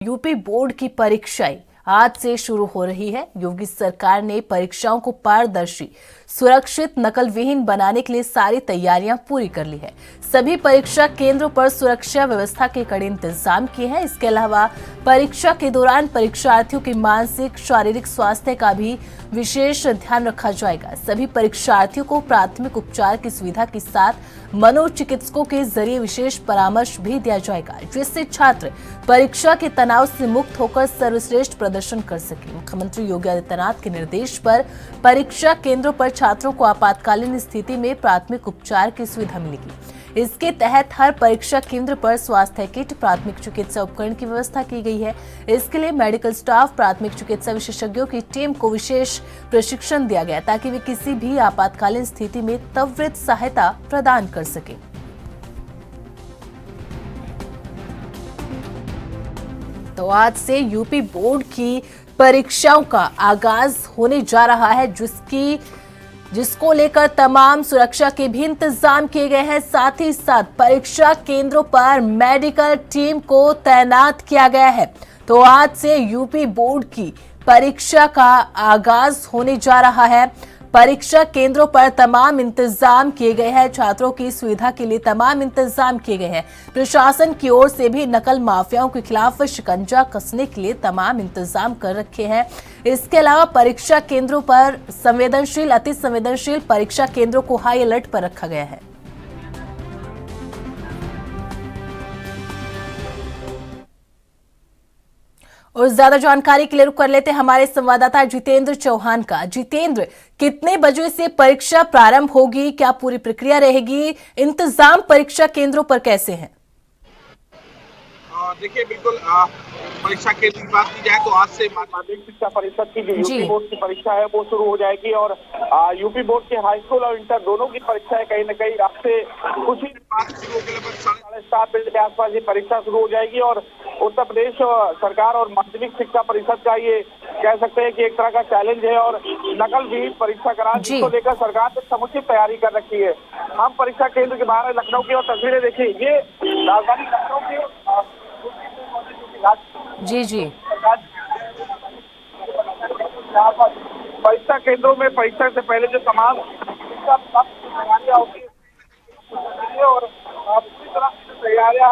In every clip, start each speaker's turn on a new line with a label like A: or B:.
A: UP board की परीक्षाएं आज से शुरू हो रही है। योगी सरकार ने परीक्षाओं को पारदर्शी, सुरक्षित, नकल विहीन बनाने के लिए सारी तैयारियां पूरी कर ली है। सभी परीक्षा केंद्रों पर सुरक्षा व्यवस्था के कड़े इंतजाम किए हैं। इसके अलावा परीक्षा के दौरान परीक्षार्थियों के मानसिक, शारीरिक स्वास्थ्य का भी विशेष ध्यान रखा जाएगा। सभी परीक्षार्थियों को प्राथमिक उपचार की सुविधा के साथ मनोचिकित्सकों के जरिए विशेष परामर्श भी दिया जाएगा, जिससे छात्र परीक्षा के तनाव से मुक्त होकर सर्वश्रेष्ठ प्रदर्शन कर सके। मुख्यमंत्री योगी आदित्यनाथ के निर्देश पर परीक्षा केंद्रों पर छात्रों को आपातकालीन स्थिति में प्राथमिक उपचार की सुविधा मिलेगी। इसके तहत हर परीक्षा केंद्र पर स्वास्थ्य किट, प्राथमिक चिकित्सा उपकरण की व्यवस्था की गई है। इसके लिए मेडिकल स्टाफ, प्राथमिक चिकित्सा विशेषज्ञों की टीम को विशेष प्रशिक्षण दिया गया ताकि वे किसी भी आपातकालीन स्थिति में त्वरित सहायता प्रदान कर सके। तो आज से यूपी बोर्ड की परीक्षाओं का आगाज होने जा रहा है, जिसको लेकर तमाम सुरक्षा के भी इंतजाम किए गए हैं। साथ ही साथ परीक्षा केंद्रों पर मेडिकल टीम को तैनात किया गया है। तो आज से यूपी बोर्ड की परीक्षा का आगाज होने जा रहा है। परीक्षा केंद्रों पर तमाम इंतजाम किए गए हैं। छात्रों की सुविधा के लिए तमाम इंतजाम किए गए हैं। प्रशासन की ओर से भी नकल माफियाओं के खिलाफ शिकंजा कसने के लिए तमाम इंतजाम कर रखे हैं। इसके अलावा परीक्षा केंद्रों पर संवेदनशील, अति संवेदनशील परीक्षा केंद्रों को हाई अलर्ट पर रखा गया है। और ज्यादा जानकारी के लिए रुख कर लेते हैं हमारे संवाददाता जितेंद्र चौहान का। जितेंद्र, कितने बजे से परीक्षा प्रारंभ होगी, क्या पूरी प्रक्रिया रहेगी, इंतजाम परीक्षा केंद्रों पर कैसे हैं?
B: देखिए, बिल्कुल परीक्षा केंद्र की बात की जाए तो आज से माध्यमिक शिक्षा परिषद की जो यूपी बोर्ड की परीक्षा है वो शुरू हो जाएगी। और यूपी बोर्ड के हाई स्कूल और इंटर दोनों की परीक्षाएं कहीं न कहीं आज से कुछ ही बाद शुरू होकर लगभग 7:30 बजे के आसपास ये परीक्षा शुरू हो जाएगी। और उत्तर प्रदेश सरकार और माध्यमिक शिक्षा परिषद का ये कह सकते हैं कि एक तरह का चैलेंज है और नकल विहीन परीक्षा करार, जिसको लेकर सरकार ने समुचित तैयारी कर रखी है। हम परीक्षा केंद्र के बाहर लखनऊ की और तस्वीरें देखिए, ये राजधानी लखनऊ के
A: जी
B: परीक्षा केंद्रों में परीक्षा से पहले जो तमाम तैयारियां होती है और पूरी तरह से तैयारियां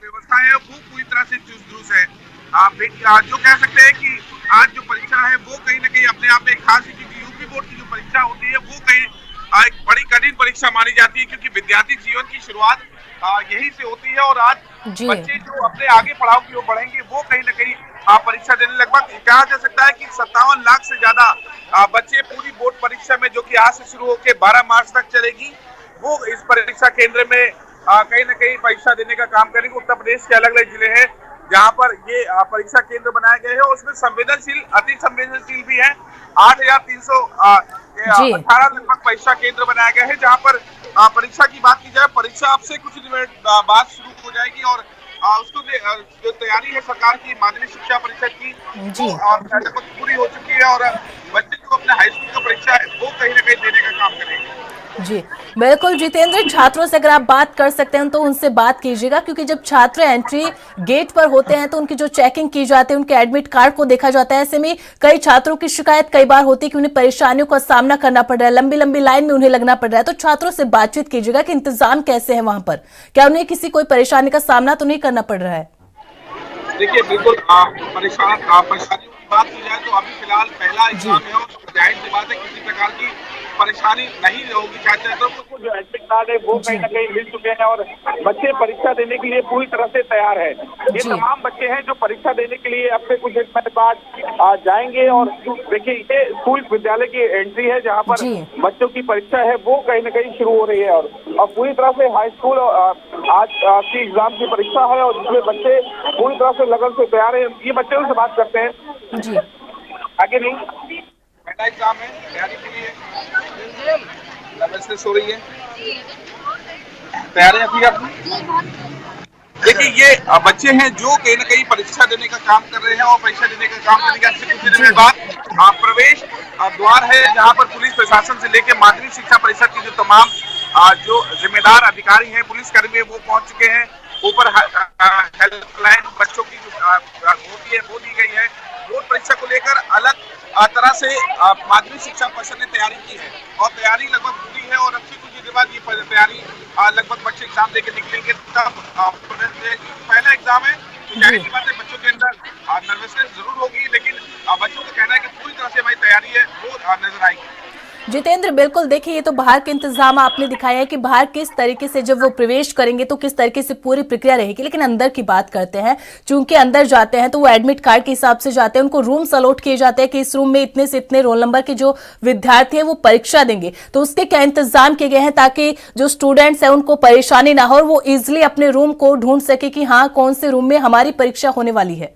B: व्यवस्था है वो पूरी तरह से चुस्त दुरुस्त है। जो कह सकते हैं कि आज जो परीक्षा है वो कहीं न कहीं अपने आप में खास है, क्योंकि यूपी बोर्ड की जो परीक्षा होती है वो कहीं एक बड़ी कठिन परीक्षा मानी जाती है, क्योंकि विद्यार्थी जीवन की शुरुआत यही से होती है। और आज बच्चे जो अपने आगे पढ़ाव की ओर बढ़ेंगे वो कहीं न कहीं परीक्षा देने, लगभग कहा जा सकता है कि 57 लाख से ज्यादा बच्चे पूरी बोर्ड परीक्षा में, जो कि आज से शुरू होकर 12 मार्च तक चलेगी, वो इस परीक्षा केंद्र में कहीं न कहीं परीक्षा देने का काम करेंगे। उत्तर प्रदेश के अलग अलग जिले हैं जहां पर ये परीक्षा केंद्र बनाए गए हैं, उसमें संवेदनशील, अति संवेदनशील भी है। 8,318 लगभग परीक्षा केंद्र बनाया गया है, जहां पर परीक्षा की बात की जाए, परीक्षा अब से कुछ मिनट बाद शुरू हो जाएगी। और उसको जो तैयारी है सरकार की माध्यमिक शिक्षा परिषद की लगभग पूरी हो चुकी है। और बच्चे जो अपने हाई स्कूल का परीक्षा है वो कहीं न कहीं देने का काम करेंगे।
A: जी बिल्कुल जितेंद्र, छात्रों से अगर आप बात कर सकते हैं तो उनसे बात कीजिएगा, क्योंकि जब छात्र एंट्री गेट पर होते हैं तो उनकी जो चेकिंग की जाती है, उनके एडमिट कार्ड को देखा जाता है। ऐसे में कई छात्रों की शिकायत कई बार होती है कि उन्हें परेशानियों का सामना करना पड़ रहा है, लंबी लंबी लाइन में उन्हें लगना पड़ रहा है। तो छात्रों से बातचीत कीजिएगा कि इंतजाम कैसे है वहां पर, क्या उन्हें किसी कोई परेशानी का सामना तो नहीं करना पड़ रहा है?
B: देखिए, बिल्कुल परेशानियों की बात की जाए तो अभी फिलहाल पहला एग्जाम है और जाहिर सी बात है किसी प्रकार की परेशानी नहीं होगी। छात्रों को जो एडमिट कार्ड है वो कहीं न कहीं मिल चुके हैं और बच्चे परीक्षा देने के लिए पूरी तरह से तैयार है। ये तमाम बच्चे हैं जो परीक्षा देने के लिए अब से कुछ मिनट बाद जाएंगे। और देखिए, ये स्कूल विद्यालय की एंट्री है जहाँ पर बच्चों की परीक्षा है वो कहीं न कहीं शुरू हो रही है। और पूरी तरह से हाई स्कूल आज की एग्जाम की परीक्षा है और जिसमें बच्चे पूरी तरह से लगन से तैयार है। ये बच्चों से बात करते हैं
A: जी।
B: आगे नहीं, पहला एग्जाम है, तैयारी के लिए नर्वसनेस हो रही है, तैयारी अभी आप देखिए ये बच्चे हैं जो कहीं ना कहीं परीक्षा देने का काम कर रहे हैं और परीक्षा देने का काम करने के आज से कुछ दिन बाद प्रवेश द्वार है जहां पर पुलिस प्रशासन से लेकर माध्यमिक शिक्षा परिषद की जो तमाम जो जिम्मेदार अधिकारी हैं पुलिस कर्मी है वो पहुंच चुके हैं। ऊपर हेल्पलाइन बच्चों की जो होती है वो दी गई है। बोर्ड परीक्षा को लेकर अलग तरह से माध्यमिक शिक्षा परिषद ने तैयारी की है और तैयारी लगभग पूरी है और अब से कुछ दिन बाद ये तैयारी लगभग बच्चे एग्जाम देकर निकलेंगे तब पहला एग्जाम है तो जाहिर सी बात है बच्चों के अंदर नर्वसनेस जरूर होगी लेकिन बच्चों का कहना है कि पूरी तरह से हमारी तैयारी है वो नजर आएगी।
A: जितेंद्र, बिल्कुल देखिए, ये तो बाहर के इंतजाम आपने दिखाया है कि बाहर किस तरीके से जब वो प्रवेश करेंगे तो किस तरीके से पूरी प्रक्रिया रहेगी, लेकिन अंदर की बात करते हैं। चूंकि अंदर जाते हैं तो वो एडमिट कार्ड के हिसाब से जाते हैं, उनको रूम्स अलॉट किए जाते हैं कि इस रूम में इतने से इतने रोल नंबर के जो विद्यार्थी हैं वो परीक्षा देंगे। तो उसके क्या इंतजाम किए गए हैं ताकि जो स्टूडेंट्स हैं उनको परेशानी ना हो और वो इजिली अपने रूम को ढूंढ सके कि हाँ कौन से रूम में हमारी परीक्षा होने वाली है?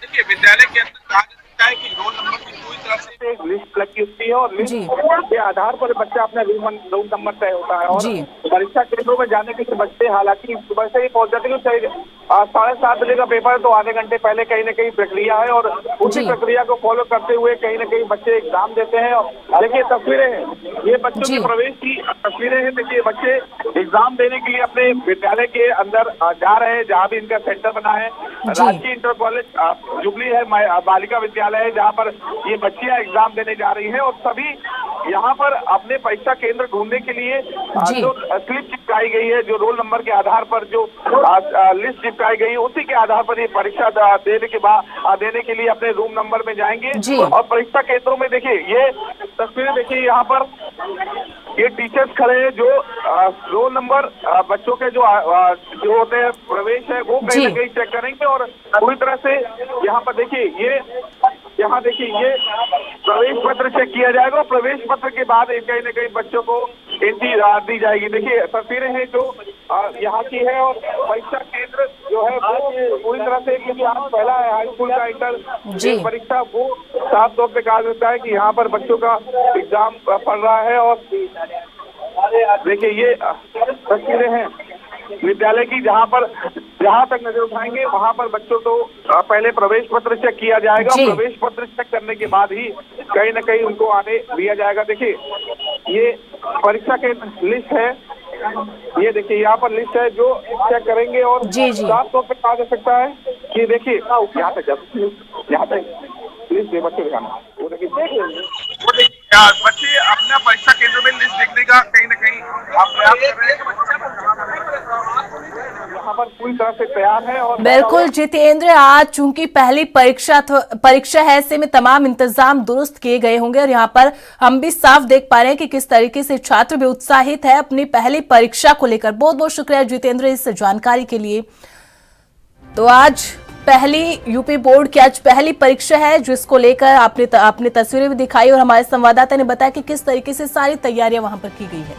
B: देखिए विद्यालय के अंदर कहा जा सकता है कि रोल नंबर की पूरी तरह से एक लिस्ट लगी होती है और लिस्ट के आधार पर बच्चा अपना रूम नंबर तय होता है और परीक्षा केंद्रों में जाने के लिए बच्चे हालांकि सुबह से ही पहुंच जाते हैं। 7:30 बजे का पेपर है तो आधे घंटे पहले कहीं ना कहीं प्रक्रिया है और उसी प्रक्रिया को फॉलो करते हुए कहीं ना कहीं बच्चे एग्जाम देते हैं। और देखिए तस्वीरें हैं, ये बच्चों के प्रवेश की तस्वीरें हैं। देखिए बच्चे एग्जाम देने के लिए अपने विद्यालय के अंदर जा रहे हैं जहाँ भी इनका सेंटर बना है। राजकीय इंटर कॉलेज जुबली है, बालिका विद्यालय है जहाँ पर ये बच्चियां एग्जाम देने जा रही है और सभी यहाँ पर अपने परीक्षा केंद्र ढूंढने के लिए जो स्लिप चिपकाई गई है, जो रोल नंबर के आधार पर जो लिस्ट चिपकाई गई है उसी के आधार पर ये परीक्षा देने के बाद देने के लिए अपने रूम नंबर में जाएंगे। और परीक्षा केंद्रों में देखिए ये तस्वीरें देखिए, यहाँ पर ये टीचर्स खड़े हैं जो रोल नंबर बच्चों के जो होते हैं प्रवेश है वो कहीं ना कहीं चेक करेंगे और पूरी तरह से यहाँ पर देखिए यहाँ देखिए ये प्रवेश पत्र चेक किया जाएगा और प्रवेश पत्र के बाद कहीं ना कहीं बच्चों को एंट्री दी जाएगी। देखिए तस्वीरें हैं जो यहाँ की है और परीक्षा केंद्र जो है वो पूरी तरह से क्योंकि आज पहला है हाई स्कूल का इंटर परीक्षा वो साफ तौर पे कहा जाता है कि यहाँ पर बच्चों का एग्जाम पढ़ रहा है। और देखिए ये तस्वीरें हैं विद्यालय की जहाँ तक नजर उठाएंगे वहाँ पर बच्चों को पहले प्रवेश पत्र चेक किया जाएगा। प्रवेश पत्र चेक करने के बाद ही कहीं ना कहीं उनको आने दिया जाएगा। देखिए ये परीक्षा के लिस्ट है, ये देखिए यहाँ पर लिस्ट है जो चेक करेंगे और साफ तौर पर कहा जा सकता है कि देखिए यहाँ तक लिस्ट है बच्चे दिखाना वो देखिए बच्चे अपना परीक्षा केंद्र में लिस्ट देखने का कहीं ना कहीं प्रयास कर रहे हैं। यहाँ पर पूरी तरह से तैयार है। और
A: बिल्कुल जितेंद्र, आज चूंकि पहली परीक्षा है, ऐसे में तमाम इंतजाम दुरुस्त किए गए होंगे और यहाँ पर हम भी साफ देख पा रहे हैं कि किस तरीके से छात्र भी उत्साहित है अपनी पहली परीक्षा को लेकर। बहुत बहुत शुक्रिया जितेंद्र इस जानकारी के लिए। तो आज पहली यूपी बोर्ड की आज पहली परीक्षा है जिसको लेकर आपने तस्वीरें भी दिखाई और हमारे संवाददाता ने बताया कि किस तरीके से सारी तैयारियां वहां पर की गई है।